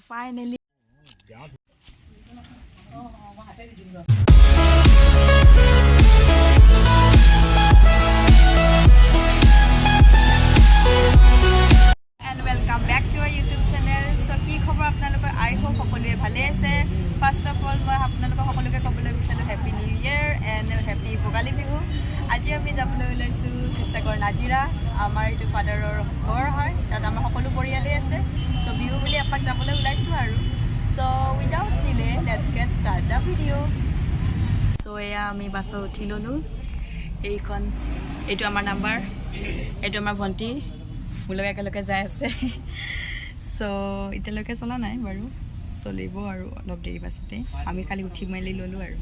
finally and welcome back to our YouTube channel. So কি খবৰ আপোনালোকৰ? I hope সকলোৱে ভালে আছে. First of all মই আপোনালোকক সকলোকে ক'বলৈ বিচাৰিছোঁ Happy New Year and Happy Bhogali Bihu. আজি আমি যাবলৈ ওলাইছোঁ শিৱসাগৰ নাজিৰা, আমাৰ এইটো ফাদাৰৰ ঘৰ হয়, তাত আমাৰ সকলো পৰিয়ালেই আছে। চ' বিহু বুলি এপাক যাবলৈ ওলাইছোঁ আৰু। So' without delay let's get start the video'. So' এয়া আমি বাছত উঠি ল'লোঁ। এইটো আমাৰ নাম্বাৰ, এইটো আমাৰ ভণ্টি, মোৰ লগত একেলগে যাই আছে। চ' এতিয়ালৈকে চলা নাই বাৰু, চলিব আৰু অলপ দেৰি পাছতে। আমি খালি উঠি মেলি ল'লোঁ আৰু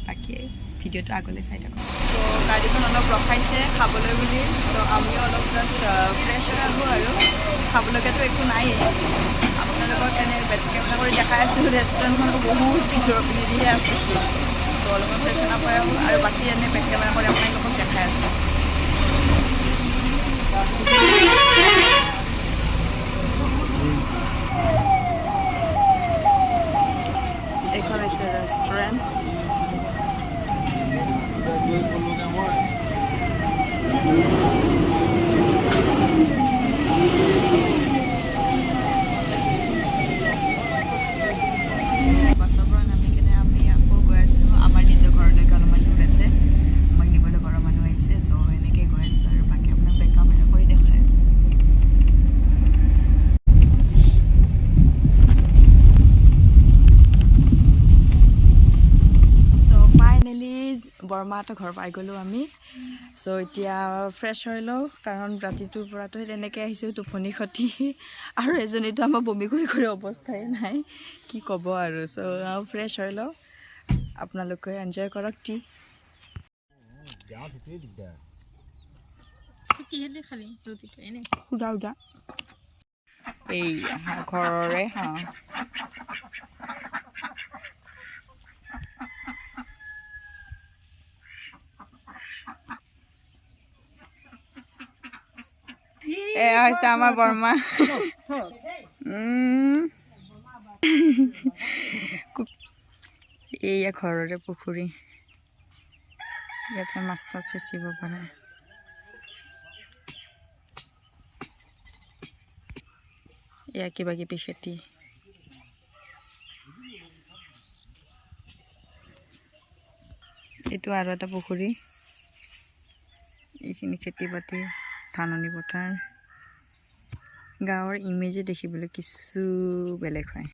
বাকী ভিডিঅ'টো আগলৈ চাই থাকোঁ। চ' গাড়ীখন অলপ ৰখাইছে খাবলৈ বুলি, ত' আমিও অলপ জাষ্ট ফ্ৰেছ হৈ আহোঁ আৰু। খাবলৈকেতো একো নায়েই, আপোনালোকক এনে বেট কেমেৰা কৰি দেখাই আছোঁ। ৰেষ্টুৰেণ্টখনতো বহুত ভিতৰৰ পিনেদিহে আছে, ত' অলপমান ফ্ৰেছ আপ হৈ আহোঁ আৰু বাকী এনে বেট কেমেৰা কৰি আপোনালোকক দেখাই আছোঁ। এইখন হৈছে ৰেষ্টুৰেণ্ট। বাছৰ পৰা নামি কিনে আমি আকৌ গৈ আছোঁ আমাৰ নিজৰ ঘৰলৈকে। অলপমান দূৰ আছে, আমাক নিবলৈ ঘৰৰ মানুহ আহিছে। চ' এনেকৈ গৈ আছোঁ আৰু বাকী আপোনাক বেক কেমেৰা কৰি দেখাই আছোঁ। বৰমাহঁতৰ ঘৰ পাই গ'লোঁ আমি। চ' এতিয়া ফ্ৰেছ হৈ লওঁ, কাৰণ ৰাতিটোৰ পৰাতো তেনেকৈ আহিছোঁ টোপনি খতি, আৰু এজনীতো আমাৰ বমি কৰি কৰি অৱস্থাই নাই, কি ক'ব আৰু। চ' ফ্ৰেছ হৈ লওঁ, আপোনালোকে এনজয় কৰক টি। সুধা সুধা এই ঘৰৰে হাঁ। এয়া হৈছে আমাৰ বৰমা। এইয়া ঘৰৰে পুখুৰী, ইয়াতে মাছ চাছ সিঁচিব পাৰে। এয়া কিবা কিবি খেতি। এইটো আৰু এটা পুখুৰী, এইখিনি খেতি বাতি, ধাননি পথাৰ। গাঁৱৰ ইমেজে দেখিবলৈ কিছু বেলেগ হয়।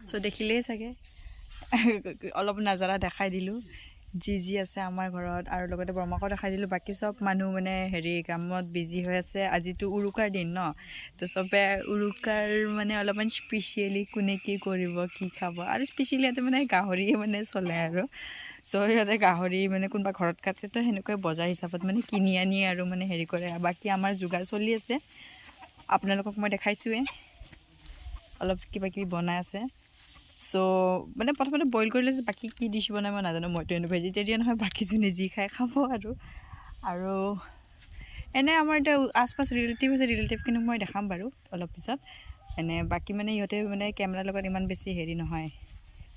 চ' দেখিলেই চাগে অলপ নাজাৰা দেখাই দিলোঁ যি আছে আমাৰ ঘৰত, আৰু লগতে বৰমাকো দেখাই দিলোঁ। বাকী চব মানুহ মানে কামত বিজি হৈ আছে। আজিতো উৰুকাৰ দিন ন, তো চবে উৰুকাৰ মানে অলপমান স্পেচিয়েলি কোনে কি কৰিব, কি খাব, আৰু স্পেচিয়েলি ইয়াতে মানে গাহৰিয়ে মানে চলে আৰু। চ' সিহঁতে গাহৰি মানে কোনোবা ঘৰত কাটেতো সেনেকৈ বজাৰ হিচাপত মানে কিনি আনি আৰু মানে কৰে। বাকী আমাৰ যোগাৰ চলি আছে, আপোনালোকক মই দেখাইছোঁৱে। অলপ কিবা কিবি বনাই আছে। চ' মানে প্ৰথমতে বইল কৰি লৈছোঁ, বাকী কি ডিছ বনাই মই নাজানো। মইতো এনে ভেজিটেৰিয়ান হয়, বাকী যোনে যি খাই খাব আৰু এনে আমাৰ এতিয়া আচপাছ ৰিলেটিভ আছে, ৰিলেটিভখিনিক মই দেখাম বাৰু অলপ পিছত। বাকী মানে ইহঁতে মানে কেমেৰাৰ লগত ইমান বেছি নহয়,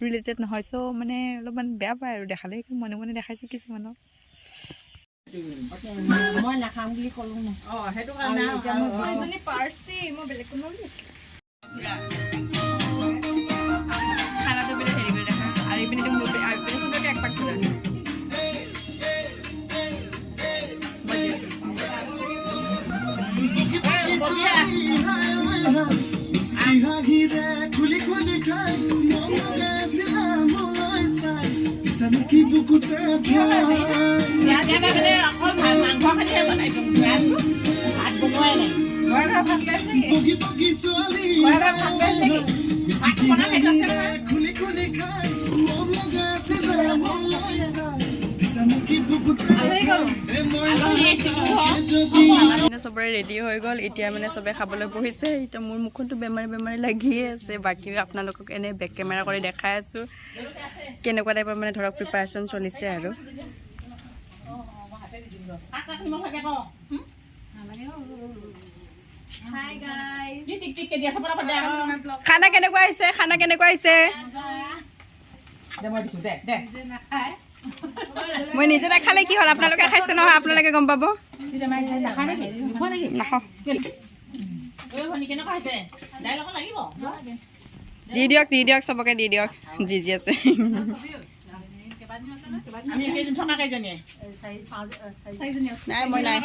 ৰিলেটেড নহয়। চ' মানে অলপমান বেয়া পায় আৰু দেখালে, মনে মনে দেখাইছোঁ কিছুমানক। মই নাখাম বুলি ক'লো ন। সেইটো কাৰণে পাৰ্চি মই বেলেগ কোনো খানাটো বেলেগ কৰি দেখা, আৰু এইপিনে চবকে এক পাক ঘূৰা চবৰে ৰেডি হৈ গ'ল। এতিয়া মানে চবে খাবলৈ বহিছে। এতিয়া মোৰ মুখতো বেমাৰী লাগিয়ে আছে। বাকী আপোনালোকক এনে বেক কেমেৰা কৰি দেখাই আছোঁ কেনেকুৱা টাইপৰ মানে ধৰক প্ৰিপাৰেশ্যন চলিছে আৰু। খানা কেনেকুৱা হৈছে খানা কেনেকুৱা হৈছে মই নিজে নাখালে কি হ'ল আপোনালোকে খাইছে নহয় আপোনালোকে গম পাব দি দিয়ক চবকে দি দিয়ক যি যি আছে নাই মই নাই